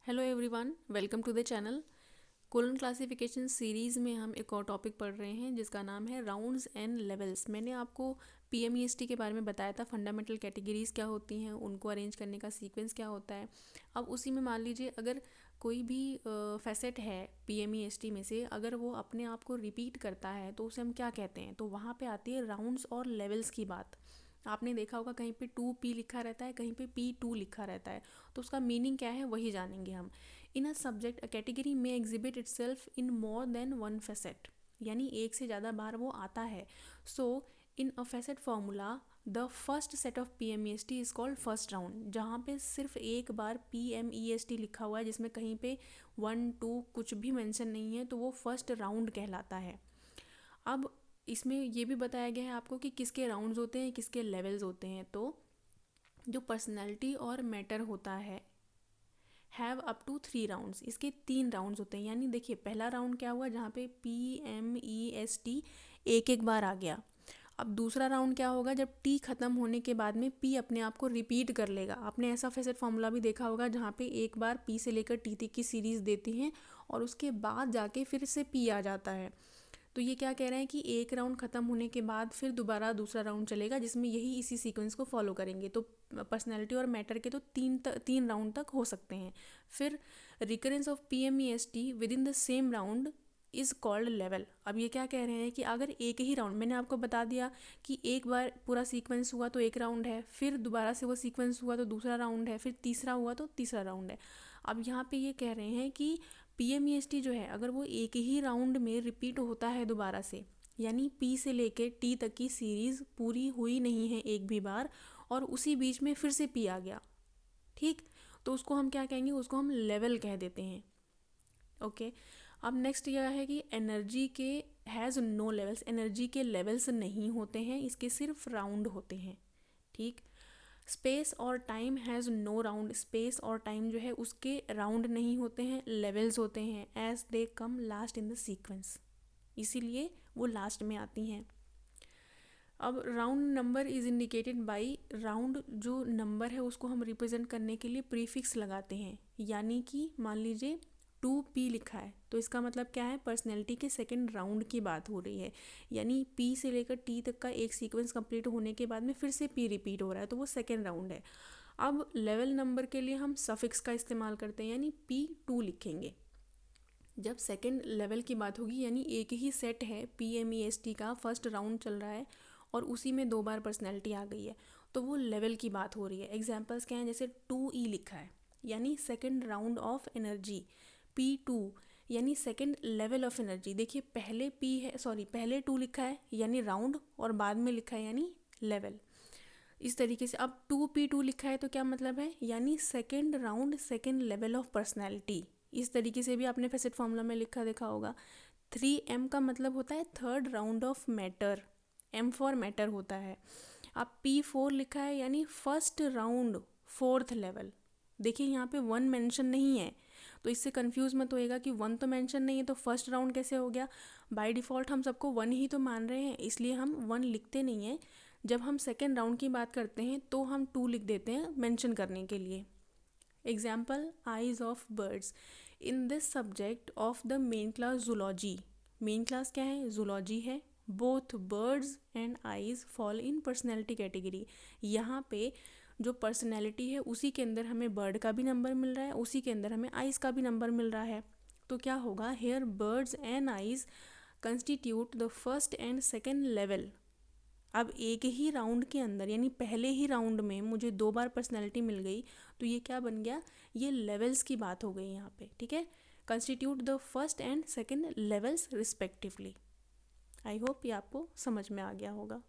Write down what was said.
Hello everyone, welcome to the channel. Colon classification series में हम एक और टॉपिक पढ़ रहे हैं जिसका नाम है राउंड्स एंड लेवल्स। मैंने आपको पीएमईएसटी के बारे में बताया था, फंडामेंटल कैटेगरीज़ क्या होती हैं, उनको अरेंज करने का सीक्वेंस क्या होता है। अब उसी में मान लीजिए अगर कोई भी फैसेट है पीएमईएसटी में से, अगर वो अपने आप को रिपीट करता है तो उसे हम क्या कहते हैं, तो वहाँ पे आती है राउंड्स और लेवल्स की बात। आपने देखा होगा कहीं पे 2p लिखा रहता है, कहीं पे p2 लिखा रहता है, तो उसका मीनिंग क्या है वही जानेंगे हम। In a subject a category में exhibit itself in more than one facet, यानी एक से ज़्यादा बार वो आता है। So in a facet formula the first set of P M E S T is called first round. जहाँ पे सिर्फ एक बार P M E S T लिखा हुआ है, जिसमें कहीं पे 1 2 कुछ भी मेंशन नहीं है, तो वो फर्स्ट राउंड कहलाता है। अब इसमें ये भी बताया गया है आपको कि किसके राउंड्स होते हैं, किसके लेवल्स होते हैं। तो जो पर्सनैलिटी और मैटर होता है हैव अप टू 3 राउंड्स, इसके 3 राउंड्स होते हैं। यानी देखिए पहला राउंड क्या हुआ, जहाँ पे PMEST एक एक बार आ गया। अब दूसरा राउंड क्या होगा, जब टी खत्म होने के बाद में पी अपने आप को रिपीट कर लेगा। आपने ऐसा फैसेट फॉर्मूला भी देखा होगा जहाँ पे एक बार पी से लेकर टी तक की सीरीज़ देती हैं और उसके बाद जाके फिर से पी आ जाता है। तो ये क्या कह रहे हैं कि एक राउंड ख़त्म होने के बाद फिर दोबारा दूसरा राउंड चलेगा, जिसमें यही इसी सीक्वेंस को फॉलो करेंगे। तो पर्सनैलिटी और मैटर के तो तीन राउंड तक हो सकते हैं। फिर recurrence of PMEST with in the same round is called level. अब ये क्या कह रहे हैं कि अगर एक ही राउंड, मैंने आपको बता दिया कि एक बार पूरा सीक्वेंस हुआ तो एक राउंड है, फिर दोबारा से वो सीक्वेंस हुआ तो दूसरा राउंड है, फिर तीसरा हुआ तो तीसरा राउंड है। अब यहाँ पे ये कह रहे हैं कि PMEST जो है अगर वो एक ही राउंड में रिपीट होता है दोबारा से, यानी P से लेके T तक की सीरीज़ पूरी हुई नहीं है एक भी बार, और उसी बीच में फिर से P आ गया, ठीक, तो उसको हम क्या कहेंगे, उसको हम लेवल कह देते हैं। ओके। अब नेक्स्ट यह है कि एनर्जी के हैज़ नो लेवल्स, एनर्जी के लेवल्स नहीं होते हैं, इसके सिर्फ राउंड होते हैं, ठीक। स्पेस और time has no round, space और टाइम जो है उसके राउंड नहीं होते हैं, लेवल्स होते हैं। As they come last in the sequence, इसीलिए वो लास्ट में आती हैं। अब round number is indicated by, round जो नंबर है उसको हम रिप्रेजेंट करने के लिए प्रीफिक्स लगाते हैं। यानी कि मान लीजिए 2p लिखा है तो इसका मतलब क्या है, पर्सनैलिटी के सेकंड राउंड की बात हो रही है। यानी p से लेकर t तक का एक सीक्वेंस कंप्लीट होने के बाद में फिर से p रिपीट हो रहा है, तो वो सेकंड राउंड है। अब लेवल नंबर के लिए हम सफिक्स का इस्तेमाल करते हैं, यानी p2 लिखेंगे। जब सेकंड लेवल की बात होगी, यानी एक ही सेट है PMEST का, फर्स्ट राउंड चल रहा है और उसी में 2 बार पर्सनैलिटी आ गई है, तो वो लेवल की बात हो रही है। एग्जाम्पल्स क्या हैं, जैसे 2E लिखा है यानी second round of energy, P2 यानी सेकंड लेवल ऑफ एनर्जी। देखिए पहले पहले 2 लिखा है यानी राउंड, और बाद में लिखा है यानी लेवल। इस तरीके से अब 2p2 लिखा है तो क्या मतलब है, यानी second round second level of personality. इस तरीके से भी आपने फैसेट फॉर्मूला में लिखा देखा होगा। 3m का मतलब होता है third round of matter, m for matter होता है। अब p4 लिखा है यानी फर्स्ट राउंड फोर्थ लेवल। देखिए यहाँ पे 1 मेंशन नहीं है, तो इससे कंफ्यूज मत होएगा कि 1 तो मेंशन नहीं है तो फर्स्ट राउंड कैसे हो गया। बाय डिफ़ॉल्ट हम सबको 1 ही तो मान रहे हैं, इसलिए हम 1 लिखते नहीं हैं। जब हम सेकेंड राउंड की बात करते हैं तो हम 2 लिख देते हैं मेंशन करने के लिए। Example, eyes of birds. In this subject of the main class zoology, main class क्या है, जूलॉजी है। Both birds and eyes fall in personality category. यहाँ पे जो पर्सनैलिटी है उसी के अंदर हमें बर्ड का भी नंबर मिल रहा है, उसी के अंदर हमें आइज का भी नंबर मिल रहा है। तो क्या होगा, hair birds and eyes constitute the first and second level. अब एक ही राउंड के अंदर, यानी पहले ही राउंड में मुझे 2 बार पर्सनैलिटी मिल गई, तो ये क्या बन गया, ये लेवल्स की बात हो गई यहाँ पे, ठीक है। Constitute the first and second levels respectively. I hope ये आपको समझ में आ गया होगा।